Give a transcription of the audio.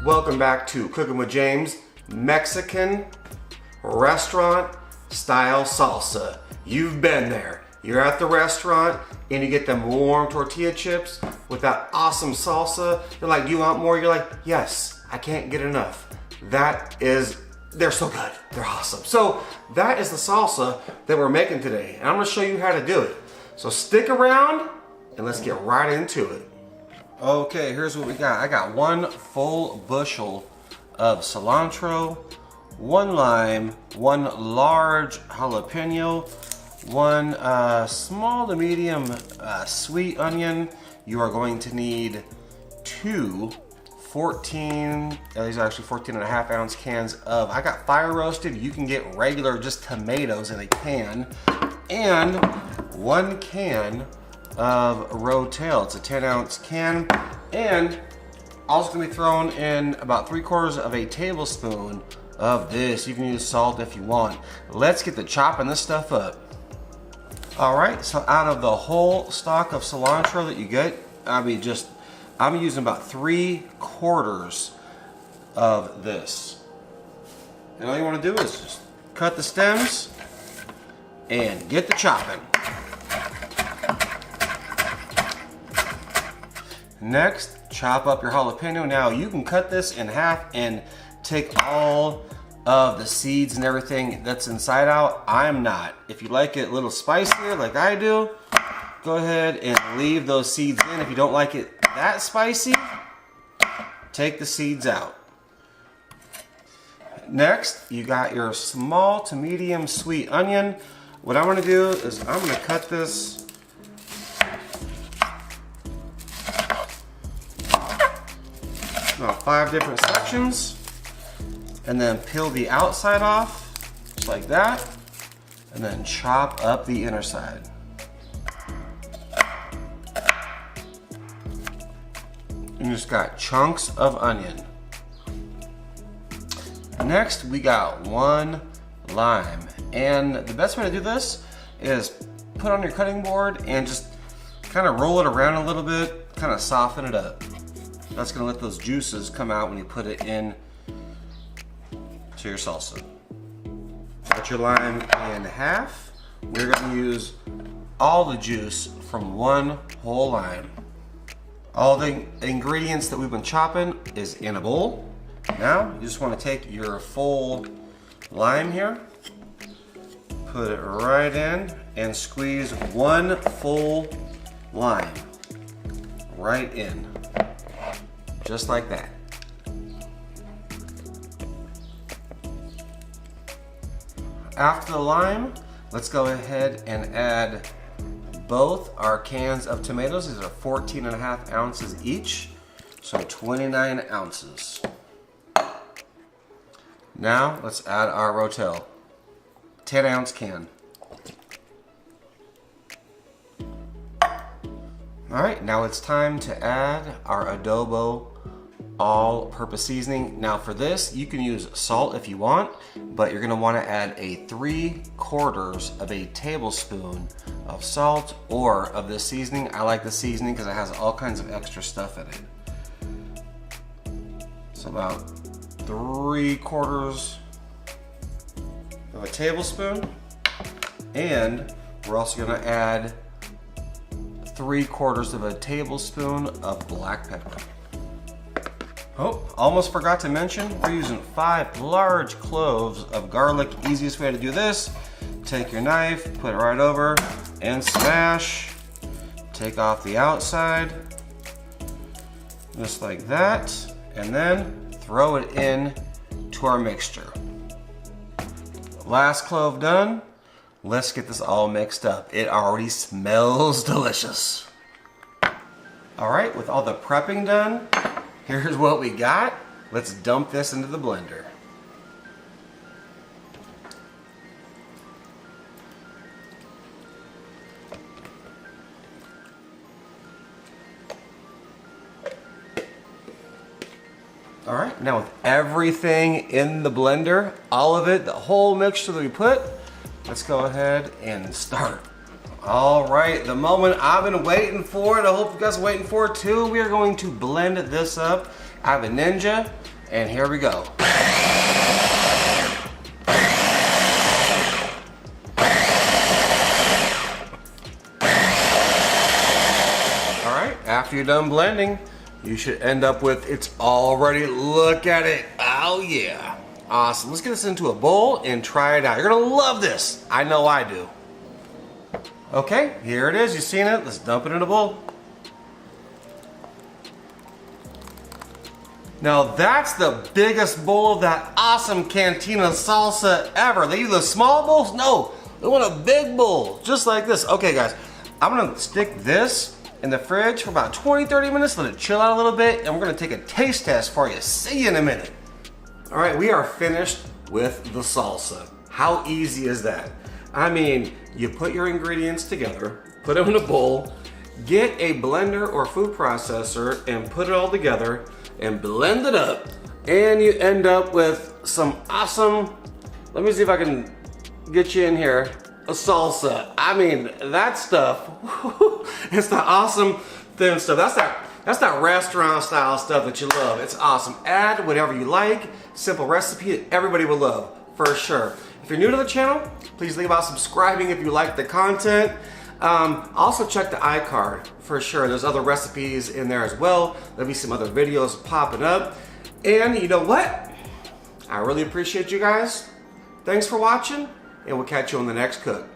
Welcome back to Cooking with James, Mexican restaurant style salsa. You've been there. You're at the restaurant and you get them warm tortilla chips with that awesome salsa. You're like, do you want more? You're like, yes, I can't get enough. They're so good. They're awesome. So that is the salsa that we're making today. And I'm gonna show you how to do it. So stick around and let's get right into it. Okay, here's what we got. I got 1 full bushel of cilantro, 1 lime, 1 large jalapeno, 1 small to medium sweet onion. You are going to need 2 these are actually 14.5 ounce cans of, I got fire roasted, you can get regular just tomatoes in a can, and 1 can of rotel. It's a 10 ounce can, and also gonna be thrown in about 3/4 of a tablespoon of this. You can use salt if you want. Let's get to chopping this stuff up. All right, so out of the whole stock of cilantro that you get, I'm using about 3/4 of this. And all you wanna do is just cut the stems and get the chopping. Next, chop up your jalapeno. Now you can cut this in half and take all of the seeds and everything that's inside out. I'm not. If you like it a little spicier like I do, go ahead and leave those seeds in. If you don't like it that spicy, take the seeds out. Next, you got your small to medium sweet onion. What I'm gonna do is I'm gonna cut this about 5 different sections, and then peel the outside off, just like that, and then chop up the inner side. You just got chunks of onion. Next, we got 1 lime. And the best way to do this is put on your cutting board and just kind of roll it around a little bit, kind of soften it up. That's gonna let those juices come out when you put it in to your salsa. Cut your lime in half. We're gonna use all the juice from 1 whole lime. All the ingredients that we've been chopping is in a bowl. Now, you just wanna take your full lime here, put it right in, and squeeze 1 full lime right in. Just like that. After the lime, let's go ahead and add both our cans of tomatoes. These are 14.5 ounces each, so 29 ounces. Now let's add our rotel, 10 ounce can. All right, now it's time to add our adobo all-purpose seasoning. Now for this, you can use salt if you want, but you're gonna wanna add a 3/4 of a tablespoon of salt or of this seasoning. I like the seasoning because it has all kinds of extra stuff in it. So about 3/4 of a tablespoon. And we're also gonna add 3/4 of a tablespoon of black pepper. Oh, almost forgot to mention, we're using 5 large cloves of garlic. Easiest way to do this, take your knife, put it right over, and smash. Take off the outside, just like that, and then throw it in to our mixture. Last clove done. Let's get this all mixed up. It already smells delicious. All right, with all the prepping done, here's what we got. Let's dump this into the blender. All right, now with everything in the blender, all of it, the whole mixture that we put, let's go ahead and start. All right, the moment I've been waiting for it, I hope you guys are waiting for it too. We are going to blend this up I have a Ninja, and here we go. All right, after you're done blending, you should end up with it's all ready. Look at it. Oh yeah. Awesome. Let's get this into a bowl and try it out. You're gonna love this. I know I do. Okay, here it is. You've seen it. Let's dump it in a bowl. Now that's the biggest bowl of that awesome cantina salsa ever. They use the small bowls? No, they want a big bowl, just like this. Okay guys, I'm gonna stick this in the fridge for about 20-30 minutes, let it chill out a little bit, and we're gonna take a taste test for you. See you in a minute. All right, we are finished with the salsa. How easy is that? I mean, you put your ingredients together, put them in a bowl, get a blender or food processor and put it all together and blend it up, and you end up with some awesome, let me see if I can get you in here, a salsa. I mean, that stuff, it's the awesome thin stuff. That's that restaurant style stuff that you love. It's awesome. Add whatever you like. Simple recipe that everybody will love, for sure. If you're new to the channel, please leave out subscribing if you like the content. Also check the iCard for sure. There's other recipes in there as well. There'll be some other videos popping up. And you know what? I really appreciate you guys. Thanks for watching, and we'll catch you on the next cook.